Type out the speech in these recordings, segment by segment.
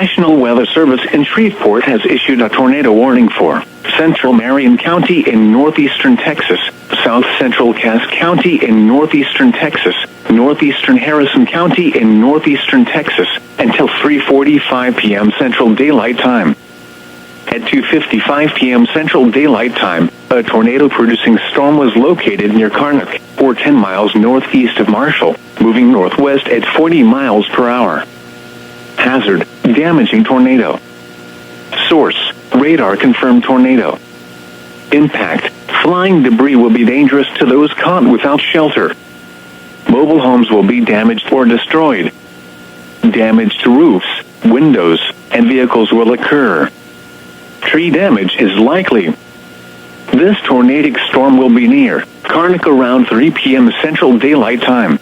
National Weather Service in Shreveport has issued a tornado warning for central Marion County in northeastern Texas, south central Cass County in northeastern Texas, northeastern Harrison County in northeastern Texas, until 3:45 p.m. Central Daylight Time. At 2:55 p.m. Central Daylight Time, a tornado-producing storm was located near Karnock, or 10 miles northeast of Marshall, moving northwest at 40 miles per hour. Hazard: damaging tornado. Source: radar-confirmed tornado. Impact: flying debris will be dangerous to those caught without shelter. Mobile homes will be damaged or destroyed. Damage to roofs, windows, and vehicles will occur. Tree damage is likely. This tornadic storm will be near Karnock around 3 p.m. Central Daylight Time.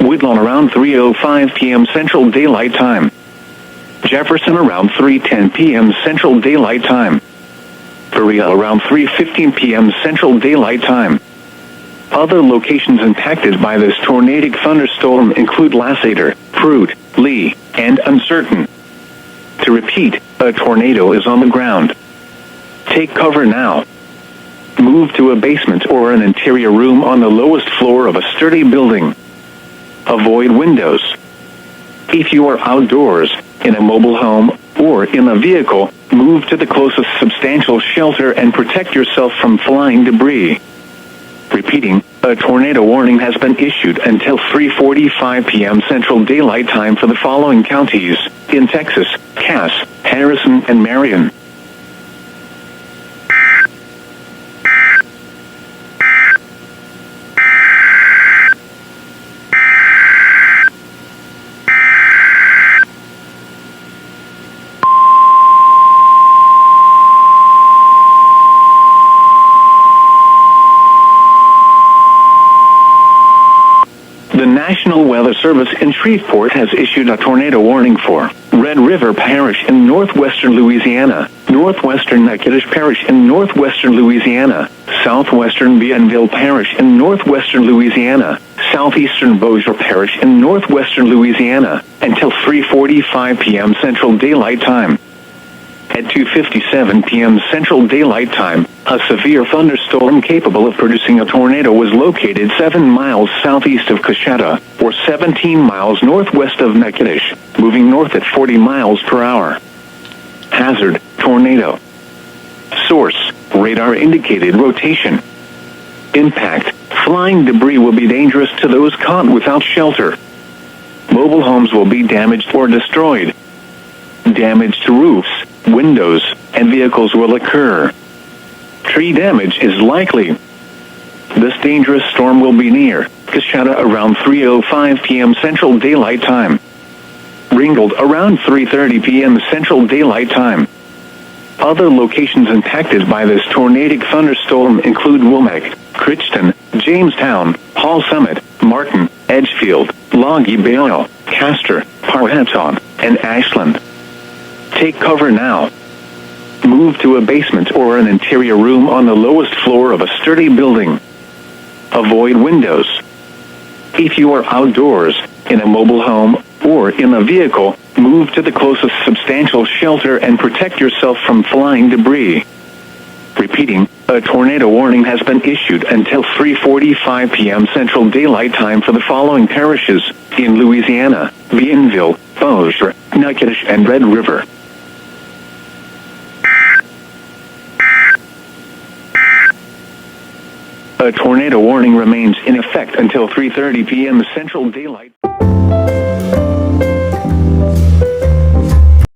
Woodlawn around 3:05 p.m. Central Daylight Time. Jefferson around 3:10 p.m. Central Daylight Time. Berea around 3:15 p.m. Central Daylight Time. Other locations impacted by this tornadic thunderstorm include Lasseter, Fruit, Lee, and Uncertain. To repeat, a tornado is on the ground. Take cover now. Move to a basement or an interior room on the lowest floor of a sturdy building. Avoid windows. If you are outdoors, in a mobile home, or in a vehicle, move to the closest substantial shelter and protect yourself from flying debris. Repeating, a tornado warning has been issued until 3:45 p.m. Central Daylight Time for the following counties in Texas: Cass, Harrison, and Marion. The National Weather Service in Shreveport has issued a tornado warning for Red River Parish in northwestern Louisiana, northwestern Natchitoches Parish in northwestern Louisiana, southwestern Bienville Parish in northwestern Louisiana, southeastern Bossier Parish in northwestern Louisiana, until 3:45 p.m. Central Daylight Time. At 2:57 p.m. Central Daylight Time, a severe thunderstorm capable of producing a tornado was located 7 miles southeast of Coshada, or 17 miles northwest of Natchitoches, moving north at 40 miles per hour. Hazard: tornado. Source: radar-indicated rotation. Impact: flying debris will be dangerous to those caught without shelter. Mobile homes will be damaged or destroyed. Damage to roofs, windows, and vehicles will occur. Tree damage is likely. This dangerous storm will be near Coshada around 3:05 p.m. Central Daylight Time. Ringgold around 3:30 p.m. Central Daylight Time. Other locations impacted by this tornadic thunderstorm include Womack, Crichton, Jamestown, Hall Summit, Martin, Edgefield, Logie Bayou, Castor, Powhatan, and Ashland. Take cover now. Move to a basement or an interior room on the lowest floor of a sturdy building. Avoid windows. If you are outdoors, in a mobile home, or in a vehicle, move to the closest substantial shelter and protect yourself from flying debris. Repeating, a tornado warning has been issued until 3:45 p.m. Central Daylight Time for the following parishes in Louisiana: Bienville, Bossier, Natchitoches, and Red River. A tornado warning remains in effect until 3:30 p.m. Central Daylight.